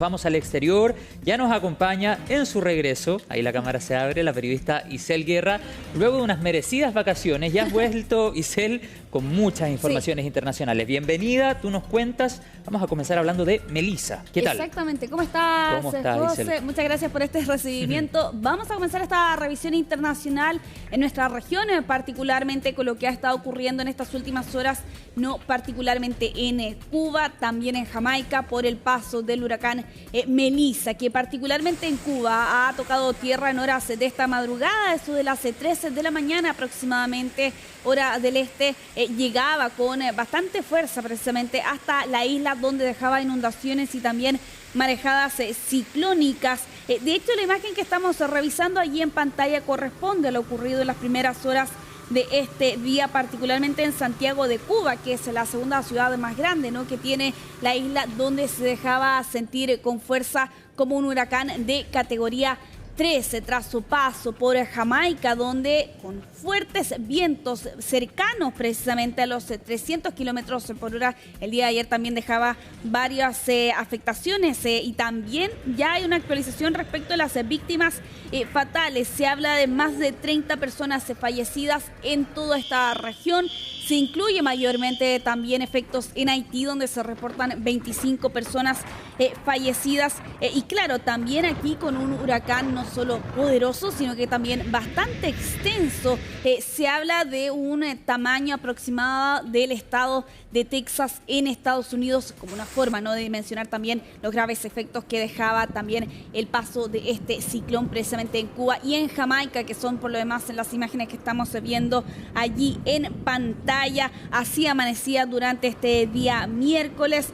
Vamos al exterior, ya nos acompaña en su regreso, ahí la cámara se abre, la periodista Isel Guerra. Luego de unas merecidas vacaciones, ya has vuelto, Isel, con muchas informaciones internacionales. Bienvenida, tú nos cuentas. Vamos a comenzar hablando de Melissa. ¿Qué tal? Exactamente. ¿Cómo estás, José? Isel? Muchas gracias por este recibimiento. Vamos a comenzar esta revisión internacional en nuestra región, particularmente con lo que ha estado ocurriendo en estas últimas horas, no particularmente en Cuba, también en Jamaica, por el paso del huracán Melissa, que particularmente en Cuba ha tocado tierra en horas de esta madrugada, eso de las 13 de la mañana aproximadamente, hora del este, llegaba con bastante fuerza precisamente hasta la isla, donde dejaba inundaciones y también marejadas ciclónicas. De hecho, la imagen que estamos revisando allí en pantalla corresponde a lo ocurrido en las primeras horas de este día, particularmente en Santiago de Cuba, que es la segunda ciudad más grande, ¿no?, que tiene la isla, donde se dejaba sentir con fuerza como un huracán de categoría 13 tras su paso por Jamaica, donde con fuertes vientos cercanos precisamente a los 300 kilómetros por hora, el día de ayer también dejaba varias afectaciones y también ya hay una actualización respecto a las víctimas fatales. Se habla de más de 30 personas fallecidas en toda esta región. Se incluye mayormente también efectos en Haití, donde se reportan 25 personas fallecidas. Y claro, también aquí con un huracán no solo poderoso, sino que también bastante extenso. Se habla de un tamaño aproximado del estado de Texas en Estados Unidos, como una forma, ¿no?, de mencionar también los graves efectos que dejaba también el paso de este ciclón precisamente en Cuba y en Jamaica, que son por lo demás en las imágenes que estamos viendo allí en pantalla. Así amanecía durante este día miércoles.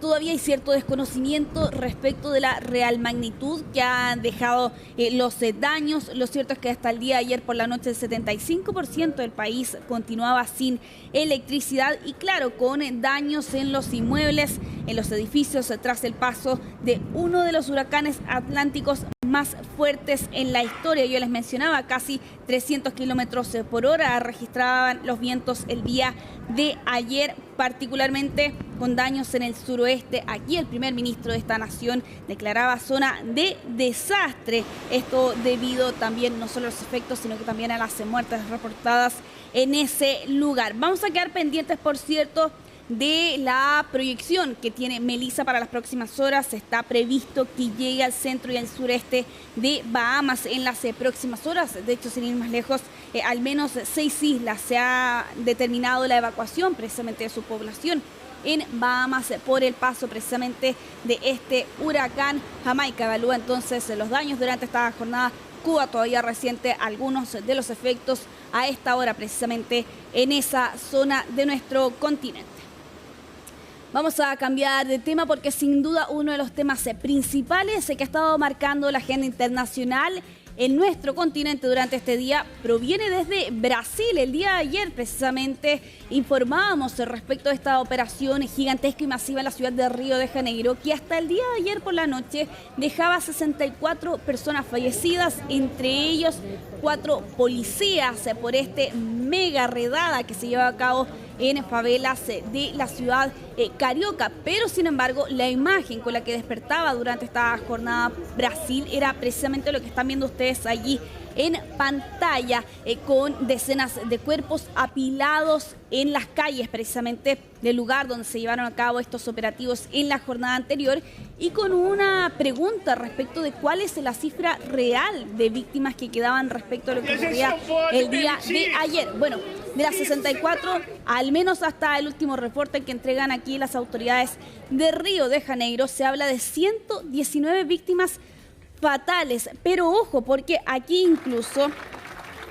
Todavía hay cierto desconocimiento respecto de la real magnitud que han dejado los daños. Lo cierto es que hasta el día de ayer por la noche el 75% del país continuaba sin electricidad y claro, con daños en los inmuebles, en los edificios, tras el paso de uno de los huracanes atlánticos más fuertes en la historia. Yo les mencionaba, casi 300 kilómetros por hora registraban los vientos el día de ayer, particularmente con daños en el suroeste. Aquí el primer ministro de esta nación declaraba zona de desastre. Esto debido también no solo a los efectos, sino que también a las muertes reportadas en ese lugar. Vamos a quedar pendientes, por cierto, de la proyección que tiene Melissa para las próximas horas. Está previsto que llegue al centro y al sureste de Bahamas en las próximas horas. De hecho, sin ir más lejos, al menos 6 islas se ha determinado la evacuación precisamente de su población en Bahamas por el paso precisamente de este huracán. Jamaica evalúa entonces los daños durante esta jornada. Cuba todavía resiente algunos de los efectos a esta hora precisamente en esa zona de nuestro continente. Vamos a cambiar de tema porque sin duda uno de los temas principales que ha estado marcando la agenda internacional en nuestro continente durante este día proviene desde Brasil. El día de ayer precisamente informábamos respecto a esta operación gigantesca y masiva en la ciudad de Río de Janeiro, que hasta el día de ayer por la noche dejaba 64 personas fallecidas, entre ellos 4 policías por este mega redada que se lleva a cabo en favelas de la ciudad carioca. Pero sin embargo, la imagen con la que despertaba durante esta jornada Brasil era precisamente lo que están viendo ustedes allí en pantalla, con decenas de cuerpos apilados en las calles precisamente del lugar donde se llevaron a cabo estos operativos en la jornada anterior, y con una pregunta respecto de cuál es la cifra real de víctimas que quedaban respecto a lo que ocurría el día de ayer. Bueno, de las 64, al menos hasta el último reporte que entregan aquí las autoridades de Río de Janeiro, se habla de 119 víctimas fatales. Pero ojo, porque aquí incluso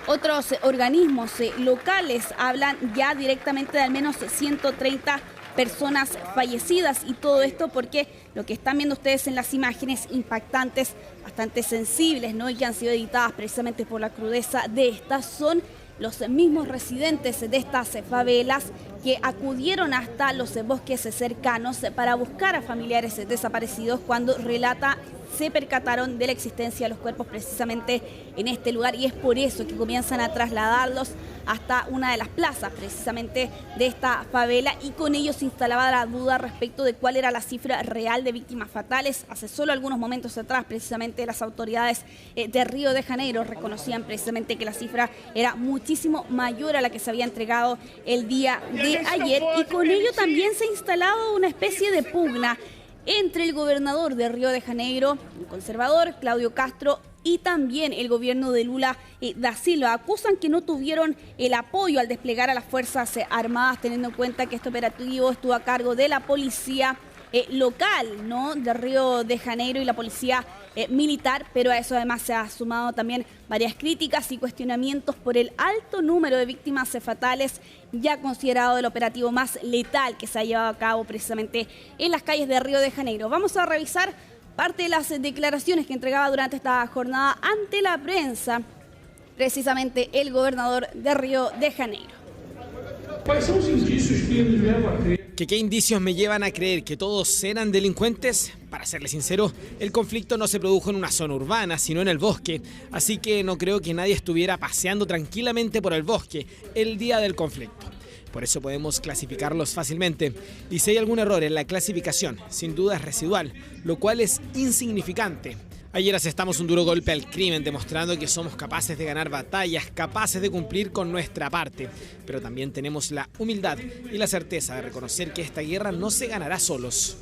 otros organismos locales hablan ya directamente de al menos 130 personas fallecidas, y todo esto porque lo que están viendo ustedes en las imágenes impactantes, bastante sensibles, ¿no?, y que han sido editadas precisamente por la crudeza de estas, son los mismos residentes de estas favelas que acudieron hasta los bosques cercanos para buscar a familiares desaparecidos cuando relata se percataron de la existencia de los cuerpos precisamente en este lugar y es por eso que comienzan a trasladarlos hasta una de las plazas precisamente de esta favela y con ello se instalaba la duda respecto de cuál era la cifra real de víctimas fatales. Hace solo algunos momentos atrás precisamente las autoridades de Río de Janeiro reconocían precisamente que la cifra era muchísimo mayor a la que se había entregado el día de ayer y con ello también se ha instalado una especie de pugna entre el gobernador de Río de Janeiro, el conservador Claudio Castro, y también el gobierno de Lula da Silva. Acusan que no tuvieron el apoyo al desplegar a las Fuerzas Armadas, teniendo en cuenta que este operativo estuvo a cargo de la policía local, ¿no?, de Río de Janeiro y la policía militar, pero a eso además se ha sumado también varias críticas y cuestionamientos por el alto número de víctimas fatales, ya considerado el operativo más letal que se ha llevado a cabo precisamente en las calles de Río de Janeiro. Vamos a revisar parte de las declaraciones que entregaba durante esta jornada ante la prensa, precisamente el gobernador de Río de Janeiro. ¿Cuáles son los indicios que me llevan a creer? ¿Qué indicios me llevan a creer que todos eran delincuentes? Para serle sincero, el conflicto no se produjo en una zona urbana, sino en el bosque, así que no creo que nadie estuviera paseando tranquilamente por el bosque el día del conflicto. Por eso podemos clasificarlos fácilmente. Y si hay algún error en la clasificación, sin duda es residual, lo cual es insignificante. Ayer asestamos un duro golpe al crimen, demostrando que somos capaces de ganar batallas, capaces de cumplir con nuestra parte. Pero también tenemos la humildad y la certeza de reconocer que esta guerra no se ganará solos.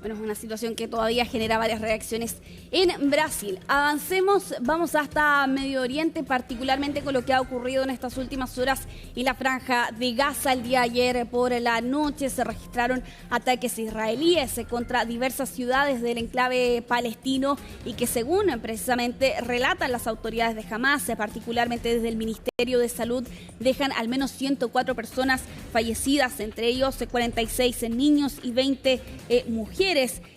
Bueno, es una situación que todavía genera varias reacciones en Brasil. Avancemos, vamos hasta Medio Oriente, particularmente con lo que ha ocurrido en estas últimas horas en la franja de Gaza. El día de ayer por la noche se registraron ataques israelíes contra diversas ciudades del enclave palestino y que según precisamente relatan las autoridades de Hamas, particularmente desde el Ministerio de Salud, dejan al menos 104 personas fallecidas, entre ellos 46 niños y 20 mujeres.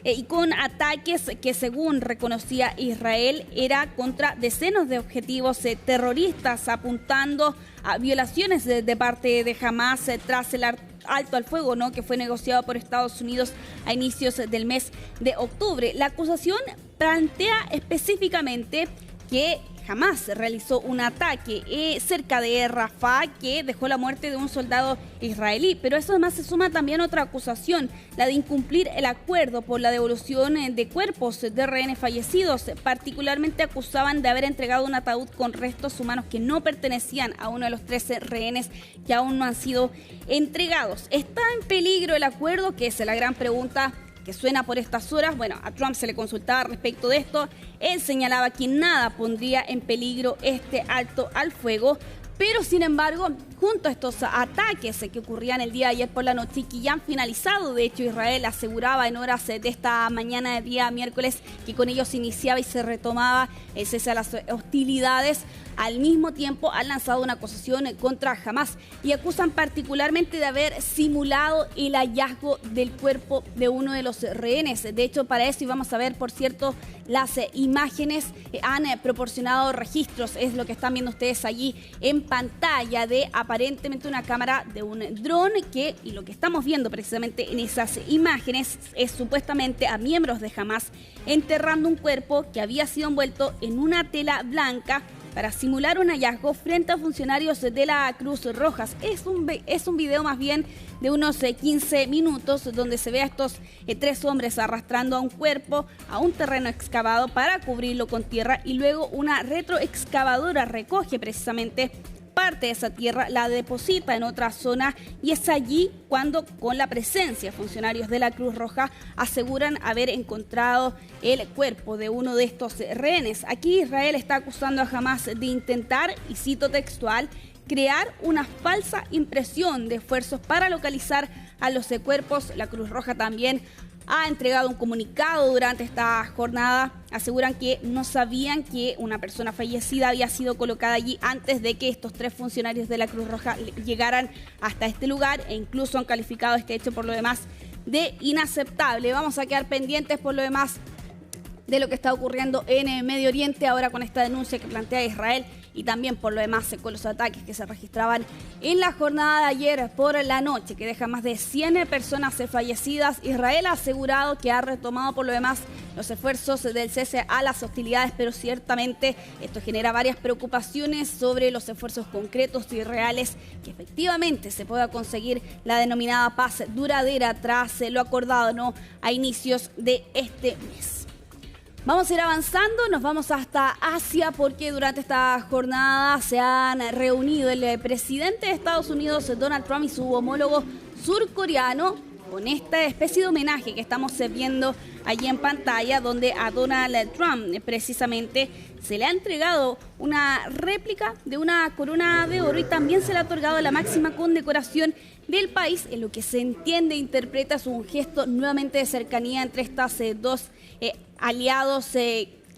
Y con ataques que según reconocía Israel era contra decenas de objetivos terroristas apuntando a violaciones de parte de Hamas tras el alto al fuego, ¿no?, que fue negociado por Estados Unidos a inicios del mes de octubre. La acusación plantea específicamente que Hamas realizó un ataque cerca de Rafah que dejó la muerte de un soldado israelí, pero eso además se suma también otra acusación, la de incumplir el acuerdo por la devolución de cuerpos de rehenes fallecidos. Particularmente acusaban de haber entregado un ataúd con restos humanos que no pertenecían a uno de los 13 rehenes que aún no han sido entregados. ¿Está en peligro el acuerdo? Que es la gran pregunta que suena por estas horas. Bueno, a Trump se le consultaba respecto de esto. Él señalaba que nada pondría en peligro este alto al fuego, pero sin embargo, junto a estos ataques que ocurrían el día de ayer por la noche y que ya han finalizado, de hecho Israel aseguraba en horas de esta mañana de día miércoles que con ellos se iniciaba y se retomaba el cese a las hostilidades, al mismo tiempo han lanzado una acusación contra Hamas y acusan particularmente de haber simulado el hallazgo del cuerpo de uno de los rehenes. De hecho, para eso, y vamos a ver, por cierto, las imágenes han proporcionado registros, es lo que están viendo ustedes allí en pantalla, de aparentemente una cámara de un dron que, y lo que estamos viendo precisamente en esas imágenes, es supuestamente a miembros de Hamas enterrando un cuerpo que había sido envuelto en una tela blanca para simular un hallazgo frente a funcionarios de la Cruz Roja. Es un video más bien de unos 15 minutos donde se ve a estos 3 hombres arrastrando a un cuerpo a un terreno excavado para cubrirlo con tierra y luego una retroexcavadora recoge precisamente parte de esa tierra, la deposita en otra zona y es allí cuando, con la presencia de funcionarios de la Cruz Roja, aseguran haber encontrado el cuerpo de uno de estos rehenes. Aquí Israel está acusando a Hamas de intentar, y cito textual, crear una falsa impresión de esfuerzos para localizar a los cuerpos. La Cruz Roja también ha entregado un comunicado durante esta jornada. Aseguran que no sabían que una persona fallecida había sido colocada allí antes de que estos 3 funcionarios de la Cruz Roja llegaran hasta este lugar e incluso han calificado este hecho por lo demás de inaceptable. Vamos a quedar pendientes por lo demás de lo que está ocurriendo en Medio Oriente ahora con esta denuncia que plantea Israel y también por lo demás con los ataques que se registraban en la jornada de ayer por la noche, que deja más de 100 personas fallecidas. Israel ha asegurado que ha retomado por lo demás los esfuerzos del cese a las hostilidades, pero ciertamente esto genera varias preocupaciones sobre los esfuerzos concretos y reales que efectivamente se pueda conseguir la denominada paz duradera tras lo acordado, ¿no?, a inicios de este mes. Vamos a ir avanzando, nos vamos hasta Asia porque durante esta jornada se han reunido el presidente de Estados Unidos, Donald Trump, y su homólogo surcoreano con esta especie de homenaje que estamos viendo allí en pantalla, donde a Donald Trump precisamente se le ha entregado una réplica de una corona de oro y también se le ha otorgado la máxima condecoración del país. En lo que se entiende e interpreta es un gesto nuevamente de cercanía entre estas dos aliados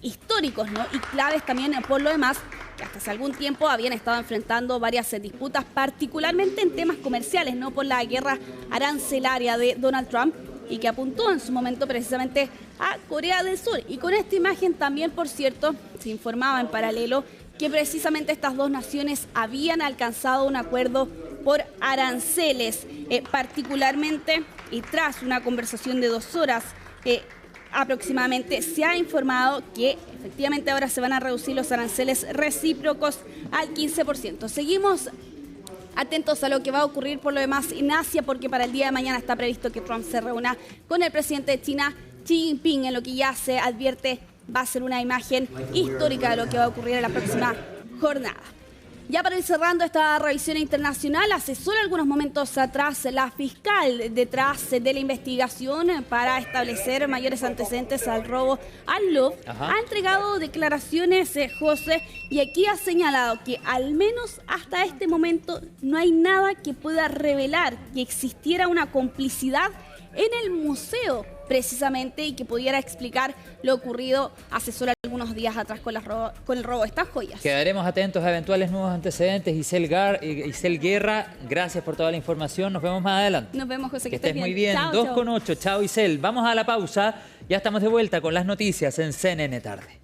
históricos, ¿no?, y claves también por lo demás, que hasta hace algún tiempo habían estado enfrentando varias disputas, particularmente en temas comerciales, ¿no?, por la guerra arancelaria de Donald Trump, y que apuntó en su momento precisamente a Corea del Sur. Y con esta imagen también, por cierto, se informaba en paralelo que precisamente estas dos naciones habían alcanzado un acuerdo por aranceles, particularmente, y tras una conversación de 2 horas aproximadamente, se ha informado que efectivamente ahora se van a reducir los aranceles recíprocos al 15%. Seguimos atentos a lo que va a ocurrir por lo demás en Asia, porque para el día de mañana está previsto que Trump se reúna con el presidente de China, Xi Jinping, en lo que ya se advierte va a ser una imagen histórica de lo que va a ocurrir en la próxima jornada. Ya para ir cerrando esta revisión internacional, hace solo algunos momentos atrás la fiscal detrás de la investigación para establecer mayores antecedentes al robo al Louvre ha entregado declaraciones, José, y aquí ha señalado que al menos hasta este momento no hay nada que pueda revelar que existiera una complicidad en el museo precisamente y que pudiera explicar lo ocurrido hace solo algunos días atrás con el robo de estas joyas. Quedaremos atentos a eventuales nuevos antecedentes. Isel Guerra, gracias por toda la información. Nos vemos más adelante. Nos vemos, José. Que estés muy bien. 2:08. Chao, Isel. Vamos a la pausa. Ya estamos de vuelta con las noticias en CNN Tarde.